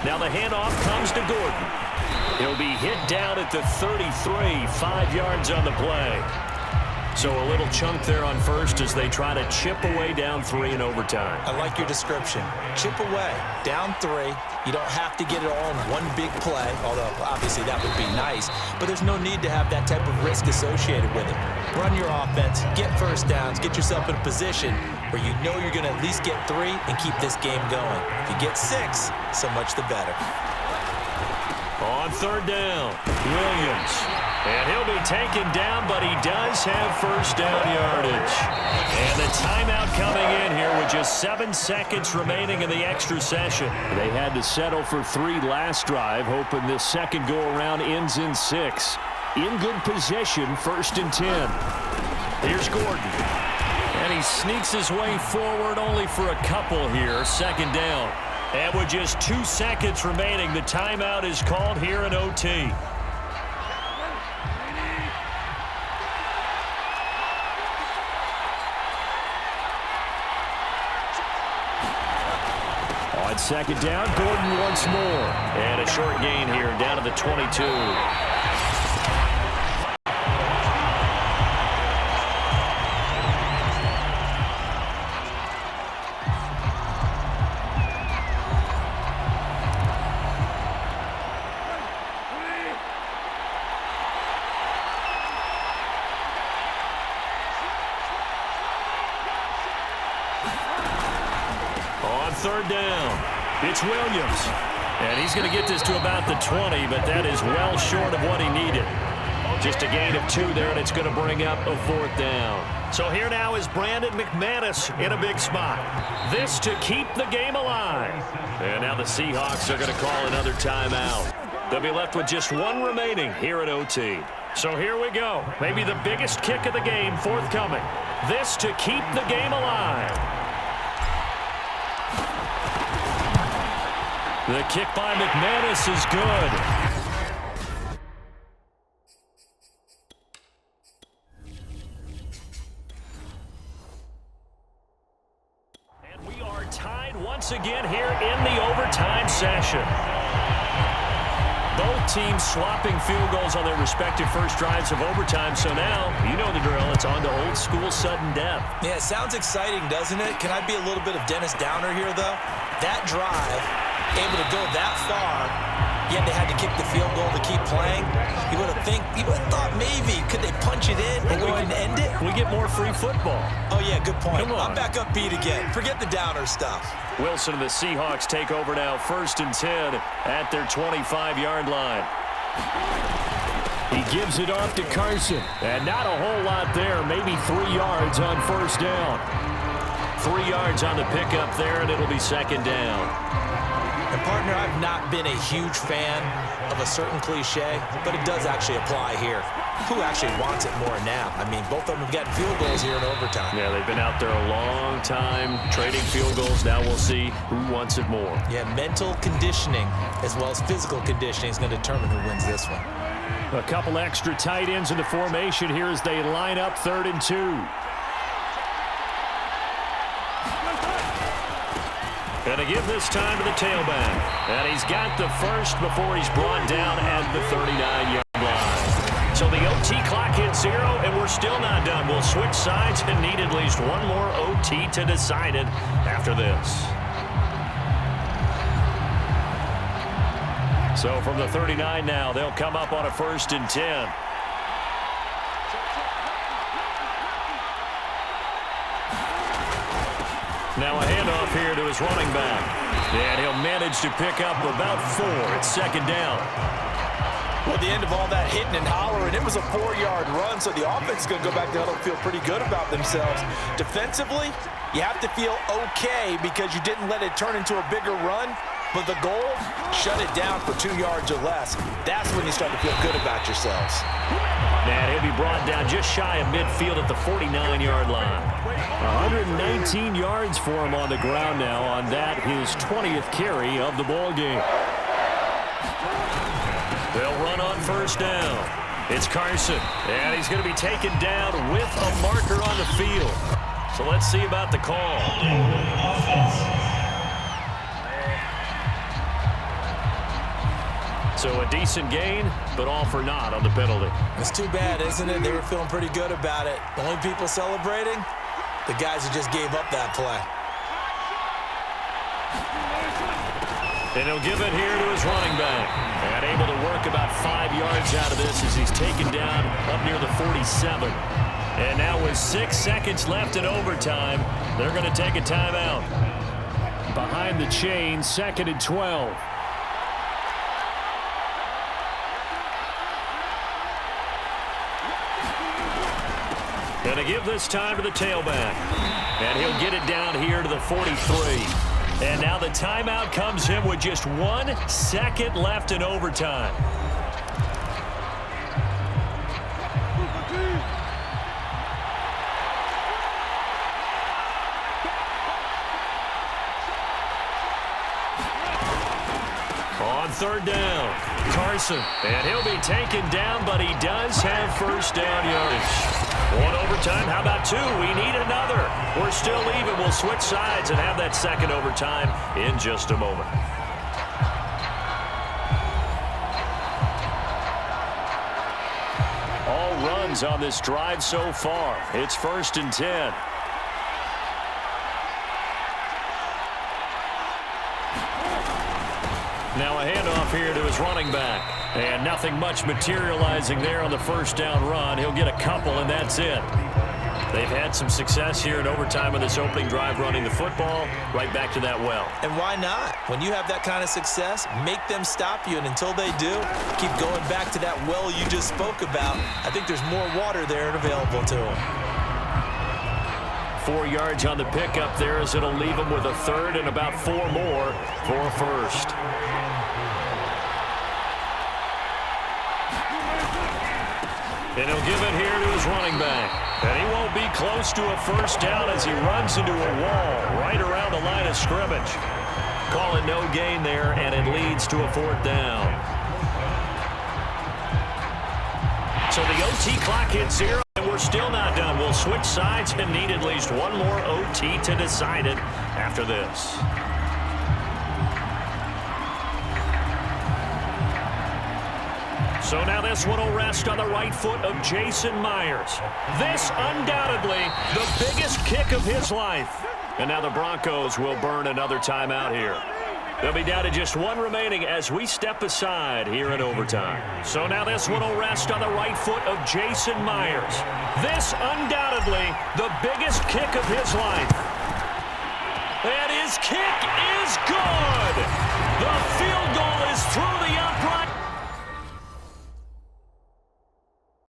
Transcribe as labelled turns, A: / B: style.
A: Now the handoff comes to Gordon. He'll be hit down at the 33, 5 yards on the play. So a little chunk there on first as they try to chip away down 3 in overtime.
B: I like your description. Chip away, down 3. You don't have to get it all in one big play, although obviously that would be nice. But there's no need to have that type of risk associated with it. Run your offense, get first downs, get yourself in a position where you know you're going to at least get 3 and keep this game going. If you get 6, so much the better.
A: On third down, Williams. And he'll be taken down, but he does have first down yardage. And the timeout coming in here with just 7 seconds remaining in the extra session. They had to settle for 3 last drive, hoping this second go-around ends in 6. In good position, 1st and 10. Here's Gordon. And he sneaks his way forward only for a couple here, 2nd down. And with just 2 seconds remaining, the timeout is called here in OT. On 2nd down, Gordon once more. And a short gain here down to the 22. On 3rd down, it's Williams. And he's going to get this to about the 20, but that is well short of what he needed. Just a gain of 2 there, and it's going to bring up a 4th down. So here now is Brandon McManus in a big spot. This to keep the game alive. And now the Seahawks are going to call another timeout. They'll be left with just 1 remaining here at OT. So here we go. Maybe the biggest kick of the game forthcoming. This to keep the game alive. The kick by McManus is good. And we are tied once again here in the overtime session. Both teams swapping field goals on their respective first drives of overtime. So now, you know the drill. It's on to old school sudden death.
B: Yeah, it sounds exciting, doesn't it? Can I be a little bit of Dennis Downer here, though? That drive, able to go that far, yet they had to kick the field goal to keep playing. You would have thought maybe, could they punch it in and go ahead and end it?
A: We get more free football.
B: Oh, yeah, good point.
A: Come on.
B: I'm back upbeat again. Forget the Downer stuff.
A: Wilson and the Seahawks take over now, 1st and 10 at their 25-yard line. He gives it off to Carson. And not a whole lot there, maybe 3 yards on 1st down. 3 yards on the pickup there, and it'll be 2nd down.
B: And, partner, I've not been a huge fan of a certain cliche, but it does actually apply here. Who actually wants it more now? I mean, both of them have gotten field goals here in overtime.
A: Yeah, they've been out there a long time trading field goals. Now we'll see who wants it more.
B: Yeah, mental conditioning as well as physical conditioning is going to determine who wins this one.
A: A couple extra tight ends in the formation here as they line up 3rd and 2. And to give this time to the tailback. And he's got the first before he's brought down at the 39-yard line. So the OT clock hits 0, and we're still not done. We'll switch sides and need at least 1 more OT to decide it after this. So from the 39 now, they'll come up on a 1st and 10. Now a handoff here to his running back. And he'll manage to pick up about 4. It's 2nd down.
B: Well, at the end of all that hitting and hollering, it was a 4-yard run, so the offense is going to go back to huddle and feel pretty good about themselves. Defensively, you have to feel okay because you didn't let it turn into a bigger run. But the goal, shut it down for 2 yards or less. That's when you start to feel good about yourselves.
A: And he'll be brought down just shy of midfield at the 49-yard line. 119 yards for him on the ground now on that, his 20th carry of the ball game. They'll run on 1st down. It's Carson, and he's going to be taken down with a marker on the field. So let's see about the call.
C: 1
A: And So a decent gain, but all for naught on the penalty.
B: It's too bad, isn't it? They were feeling pretty good about it. The only people celebrating, the guys who just gave up that play.
A: And he'll give it here to his running back. And able to work about 5 yards out of this as he's taken down up near the 47. And now with 6 seconds left in overtime, they're going to take a timeout. Behind the chain, 2nd and 12. Going to give this time to the tailback. And he'll get it down here to the 43. And now the timeout comes in with just 1 second left in overtime. On 3rd down, Carson. And he'll be taken down, but he does have first down yardage. 1 overtime, how about 2? We need another. We're still even. We'll switch sides and have that 2nd overtime in just a moment. All runs on this drive so far. It's 1st and 10. Now a handoff here to his running back. And nothing much materializing there on the first down run. He'll get a couple, and that's it. They've had some success here in overtime in this opening drive running the football. Right back to that well.
B: And why not? When you have that kind of success, make them stop you. And until they do, keep going back to that well you just spoke about. I think there's more water there and available to them.
A: 4 yards on the pickup there as it'll leave him with a 3rd and about 4 more for a 1st. And he'll give it here to his running back. And he won't be close to a first down as he runs into a wall right around the line of scrimmage. Call it no gain there, and it leads to a 4th down. So the OT clock hits 0, and we're still not done. We'll switch sides and need at least one more OT to decide it after this. So now this one will rest on the right foot of Jason Myers. This undoubtedly the biggest kick of his life. And now the Broncos will burn another timeout here. They'll be down to just 1 remaining as we step aside here in overtime. So now this one will rest on the right foot of Jason Myers. This undoubtedly the biggest kick of his life. And his kick is good. The